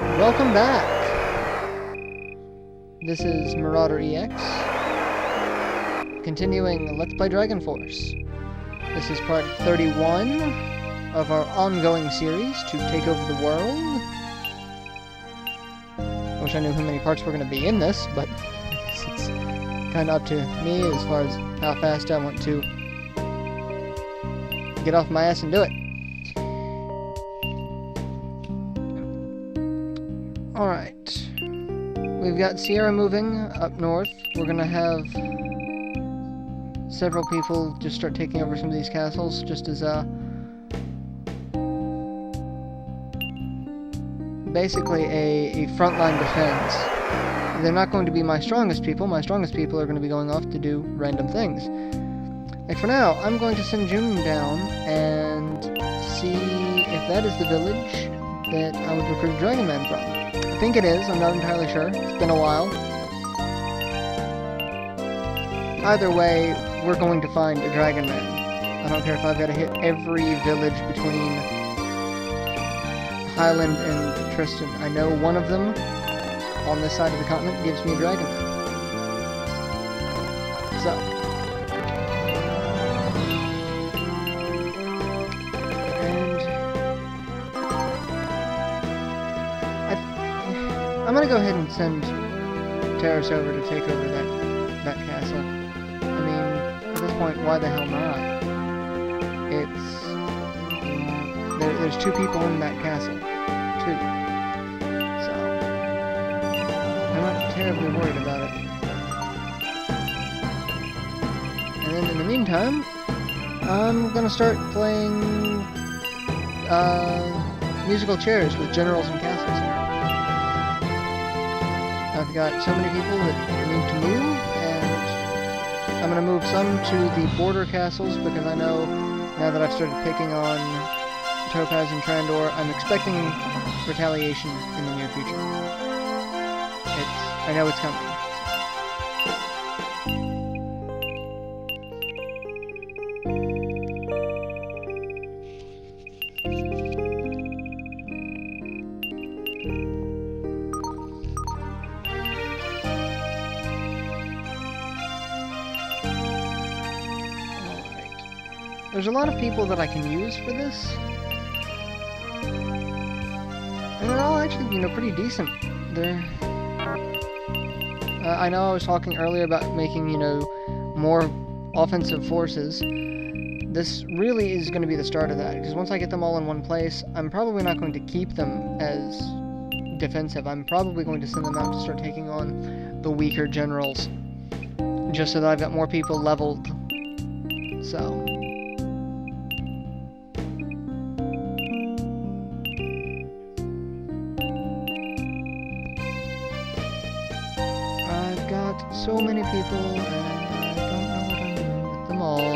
Welcome back! This is MarauderEX, continuing Let's Play Dragon Force. This is part 31 of our ongoing series to take over the world. I wish I knew how many parts were going to be in this, but I guess it's kind of up to me as far as how fast I want to get off my ass and do it. Alright, we've got Sierra moving up north. We're gonna have several people just start taking over some of these castles, just as, basically a frontline defense. They're not going to be my strongest people. My strongest people are going to be going off to do random things. Like, for now, I'm going to send Junon down and see if that is the village that I would recruit Dragon Man from. I think it is, I'm not entirely sure. It's been a while. Either way, we're going to find a Dragon Man. I don't care if I've got to hit every village between Highland and Tristan. I know one of them on this side of the continent gives me a Dragon Man. So. I'm gonna go ahead and send Terrace over to take over that castle. I mean, at this point, why the hell not? There's two people in that castle. Two. So, I'm not terribly worried about it. And then in the meantime, I'm gonna start playing, musical chairs with generals and castles here. I've got so many people that need to move, and I'm going to move some to the border castles, because I know, now that I've started picking on Topaz and Trandor, I'm expecting retaliation in the near future. I know it's coming. There's a lot of people that I can use for this. And they're all actually, pretty decent. I know I was talking earlier about making, more offensive forces. This really is going to be the start of that, because once I get them all in one place, I'm probably not going to keep them as defensive. I'm probably going to send them out to start taking on the weaker generals, just so that I've got more people leveled. So. So many people, and I don't know what I'm doing with them all.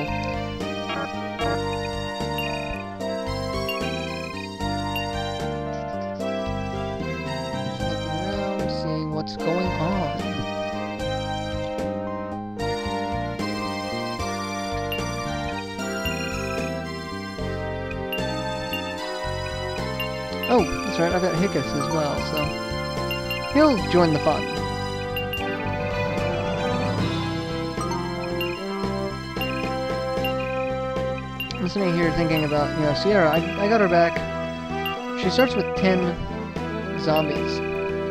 Just looking around, seeing what's going on. Oh, that's right, I've got Hickus as well, so he'll join the fun. I'm sitting here thinking about, Sierra, I got her back. She starts with 10 zombies.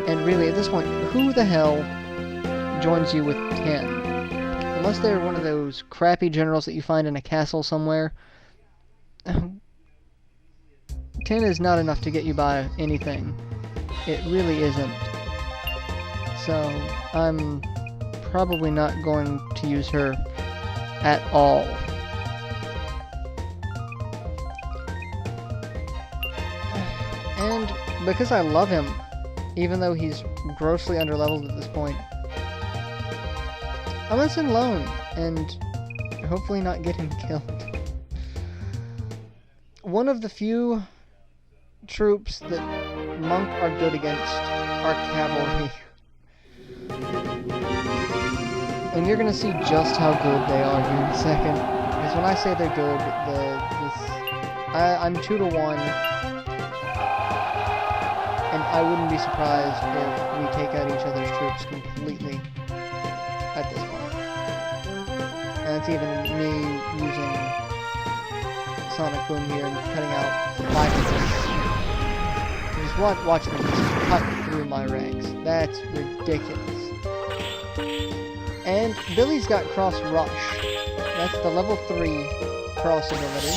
And really, at this point, who the hell joins you with 10? Unless they're one of those crappy generals that you find in a castle somewhere. 10 is not enough to get you by anything. It really isn't. So, I'm probably not going to use her at all. And because I love him, even though he's grossly underleveled at this point, I'm gonna send Lone and hopefully not get him killed. One of the few troops that Monk are good against are cavalry. And you're gonna see just how good they are here in a second. Because when I say they're good, I'm 2-to-1. And I wouldn't be surprised if we take out each other's troops completely at this point. And that's even me using Sonic Boom here and cutting out 5 of them. Just watch them just cut through my ranks. That's ridiculous. And Billy's got Cross Rush. That's the level 3 cross ability.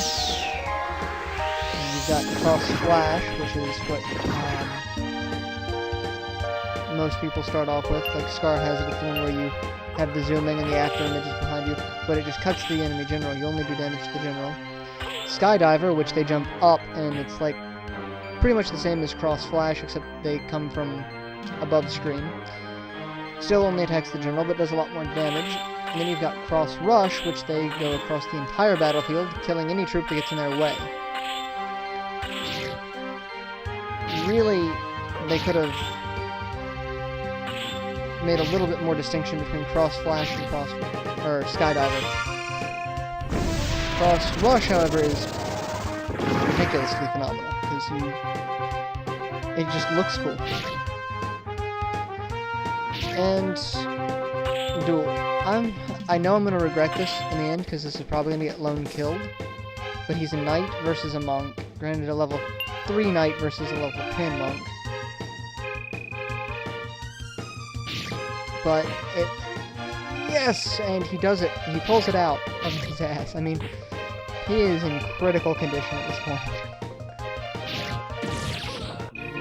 And you've got Cross Splash, which is what most people start off with. Like Scar has it, it's the one where you have the zooming and the after images behind you, but it just cuts the enemy general. You only do damage to the general. Skydiver, which they jump up, and it's like pretty much the same as Cross Flash, except they come from above screen. Still only attacks the general, but does a lot more damage. And then you've got Cross Rush, which they go across the entire battlefield, killing any troop that gets in their way. Really, they could have made a little bit more distinction between Cross Flash and Skydiver. Cross Rush, however, is ridiculously phenomenal, because it just looks cool. And Duel. I know I'm going to regret this in the end, because this is probably going to get lone killed, but he's a knight versus a monk, granted a level 3 knight versus a level 10 monk. But yes, and he does it. He pulls it out of his ass. I mean, he is in critical condition at this point.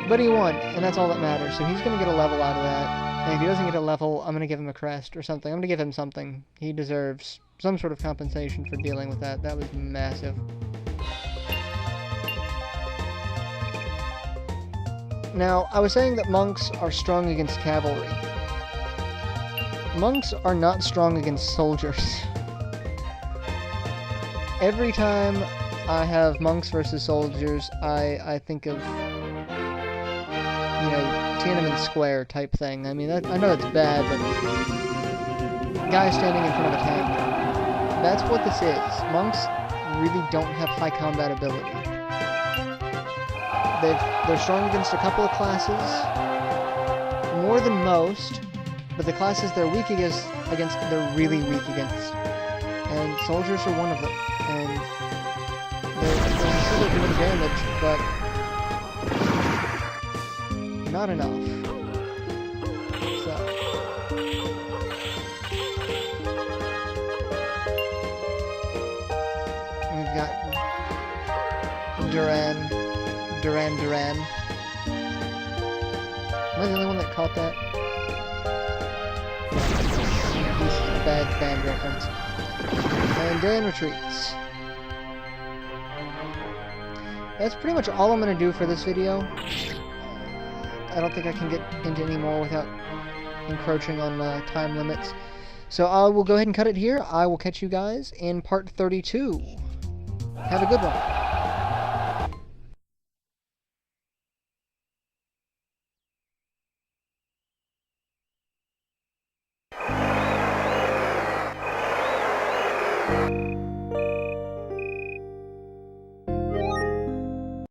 But he won, and that's all that matters. So he's going to get a level out of that. And if he doesn't get a level, I'm going to give him a crest or something. I'm going to give him something. He deserves some sort of compensation for dealing with that. That was massive. Now, I was saying that monks are strong against cavalry. Monks are not strong against soldiers. Every time I have monks versus soldiers, I think of, Tiananmen Square type thing. I mean, I know it's bad, but guys standing in front of a tank. That's what this is. Monks really don't have high combat ability. They're strong against a couple of classes, more than most, but the classes they're weak against, they're really weak against. And soldiers are one of them. And they're still doing damage, but not enough. So we've got Duran. Am I the only one that caught that? This is a bad band reference. And Dan retreats. That's pretty much all I'm going to do for this video. I don't think I can get into any more without encroaching on time limits. So I will go ahead and cut it here. I will catch you guys in part 32. Have a good one.